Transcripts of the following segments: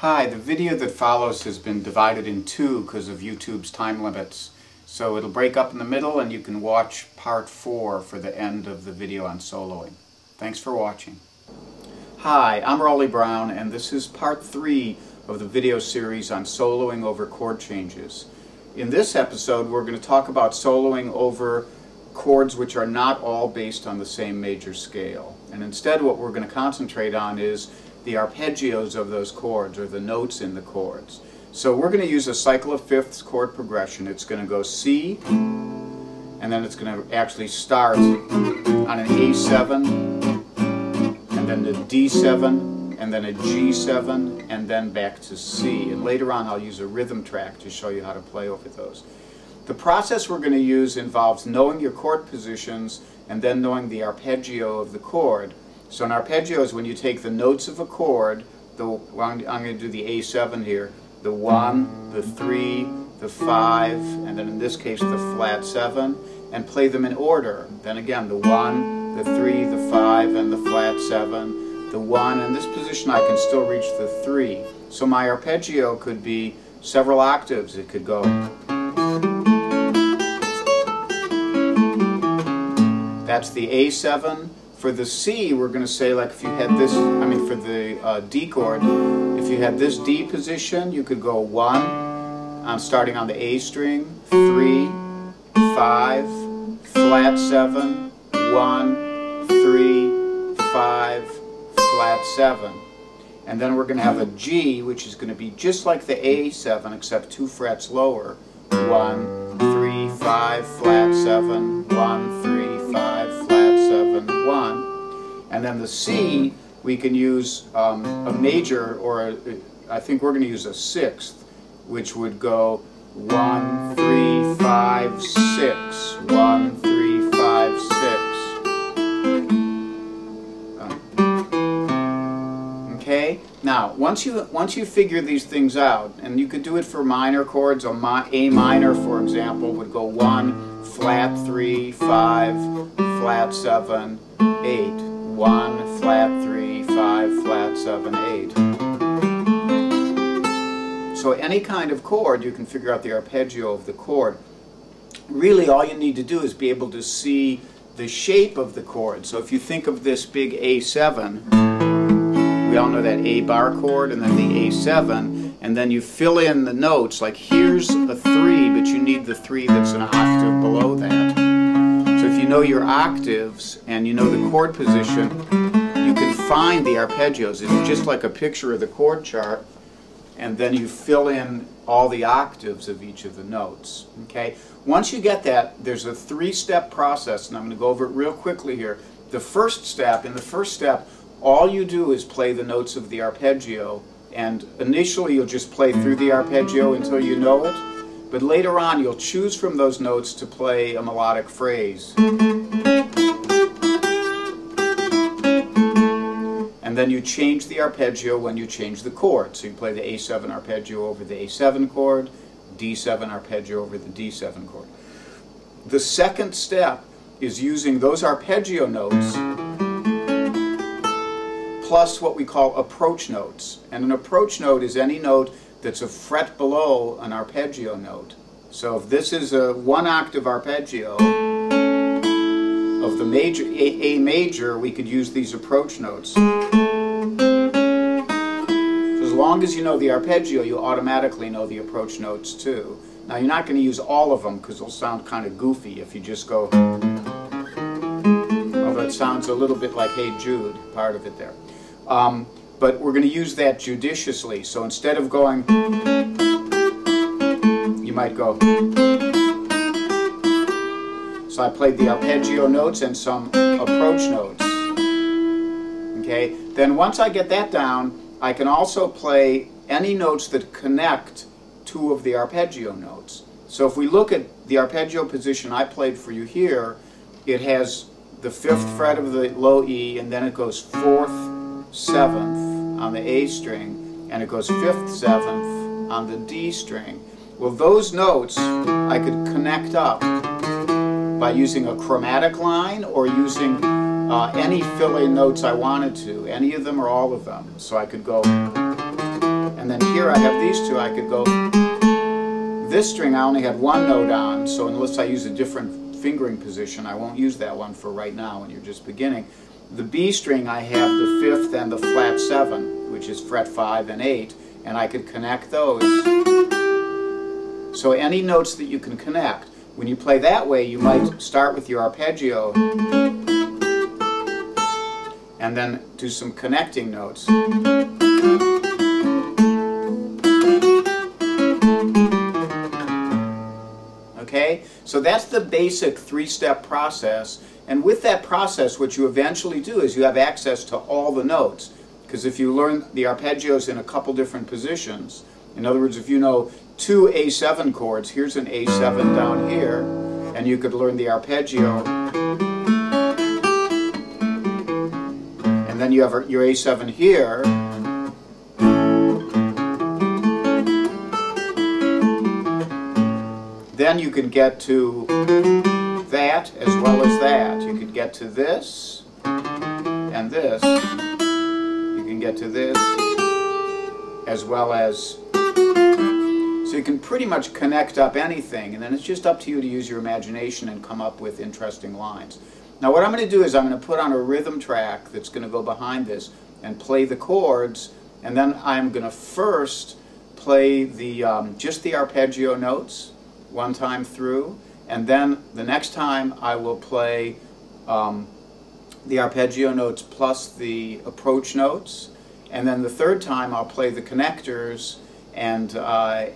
Hi, the video that follows has been divided in two because of YouTube's time limits. So it'll break up in the middle and you can watch part 4 for the end of the video on soloing. Thanks for watching. Hi, I'm Rolly Brown and this is part 3 of the video series on soloing over chord changes. In this episode we're going to talk about soloing over chords which are not all based on the same major scale. And instead what we're going to concentrate on is the arpeggios of those chords, or the notes in the chords. So we're going to use a cycle of fifths chord progression. It's going to go C, and then it's going to actually start on an A7, and then a D7, and then a G7, and then back to C. And later on I'll use a rhythm track to show you how to play over those. The process we're going to use involves knowing your chord positions and then knowing the arpeggio of the chord. So an arpeggio is when you take the notes of a chord, I'm going to do the A7 here, the 1, the 3, the 5, and then in this case the flat 7, and play them in order. Then again the 1, the 3, the 5, and the flat 7, the 1. In this position I can still reach the 3. So my arpeggio could be several octaves. It could go. That's the A7. For the C, we're going to say, like if you had this, for the D chord, if you had this D position, you could go 1, starting on the A string, 3, 5, flat 7, 1, 3, 5, flat 7. And then we're going to have a G, which is going to be just like the A7, except 2 frets lower. 1, 3, 5, flat 7, 1, 3, 5, flat 7, 1. And then the C, we can use a major, or I think we're going to use a sixth, which would go 1, 3, 5, 6, 1, 3, 5, 6. Okay? Now, once you figure these things out, and you could do it for minor chords, A minor, for example, would go 1, flat 3, 5, flat 7, 8. 1, flat 3, 5, flat 7, 8. So any kind of chord, you can figure out the arpeggio of the chord. Really, all you need to do is be able to see the shape of the chord. So if you think of this big A7, we all know that A bar chord and then the A7, and then you fill in the notes, like here's a 3, but you need the 3 that's an octave below that. So if you know your octaves and you know the chord position, you can find the arpeggios. It's just like a picture of the chord chart, and then you fill in all the octaves of each of the notes. Okay? Once you get that, there's a 3-step process, and I'm going to go over it real quickly here. In the first step, all you do is play the notes of the arpeggio, and initially you'll just play through the arpeggio until you know it. But later on, you'll choose from those notes to play a melodic phrase. And then you change the arpeggio when you change the chord. So you play the A7 arpeggio over the A7 chord, D7 arpeggio over the D7 chord. The second step is using those arpeggio notes plus what we call approach notes. And an approach note is any note that's a fret below an arpeggio note. So if this is a 1-octave arpeggio of the major, A major, we could use these approach notes. So as long as you know the arpeggio, you automatically know the approach notes too. Now you're not going to use all of them because they'll sound kind of goofy if you just go, although it sounds a little bit like Hey Jude, part of it there. But we're going to use that judiciously. So instead of going, you might go. So I played the arpeggio notes and some approach notes. Okay. Then once I get that down, I can also play any notes that connect 2 of the arpeggio notes. So if we look at the arpeggio position I played for you here, it has the 5th fret of the low E, and then it goes 4th, 7th on the A string, and it goes 5th, 7th on the D string. Well, those notes I could connect up by using a chromatic line or using any fill-in notes I wanted to, any of them or all of them. So I could go, and And then here I have these two. I could go, this string I only had one note on, so unless I use a different fingering position, I won't use that one for right now when you're just beginning. The B string I have the 5th and the flat 7, which is fret 5 and 8, and I could connect those. So any notes that you can connect. When you play that way, you might start with your arpeggio and then do some connecting notes. Okay? So that's the basic 3-step process. And with that process, what you eventually do is you have access to all the notes. Because if you learn the arpeggios in a couple different positions, in other words, if you know 2 A7 chords, here's an A7 down here, and you could learn the arpeggio, and then you have your A7 here, then you can get to that as well as that. You could get to this and this. You can get to this as well as... So you can pretty much connect up anything, and then it's just up to you to use your imagination and come up with interesting lines. Now what I'm going to do is I'm going to put on a rhythm track that's going to go behind this and play the chords, and then I'm going to first play the just the arpeggio notes one time through, and then the next time I will play the arpeggio notes plus the approach notes, and then the third time I'll play the connectors, and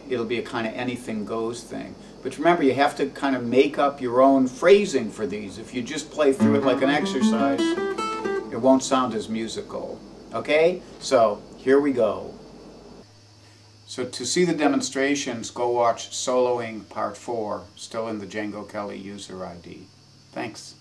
it'll be a kind of anything goes thing. But remember, you have to kind of make up your own phrasing for these. If you just play through it like an exercise, it won't sound as musical. Okay? So, here we go. So to see the demonstrations, go watch Soloing Part 4, still in the Django Kelly user ID. Thanks.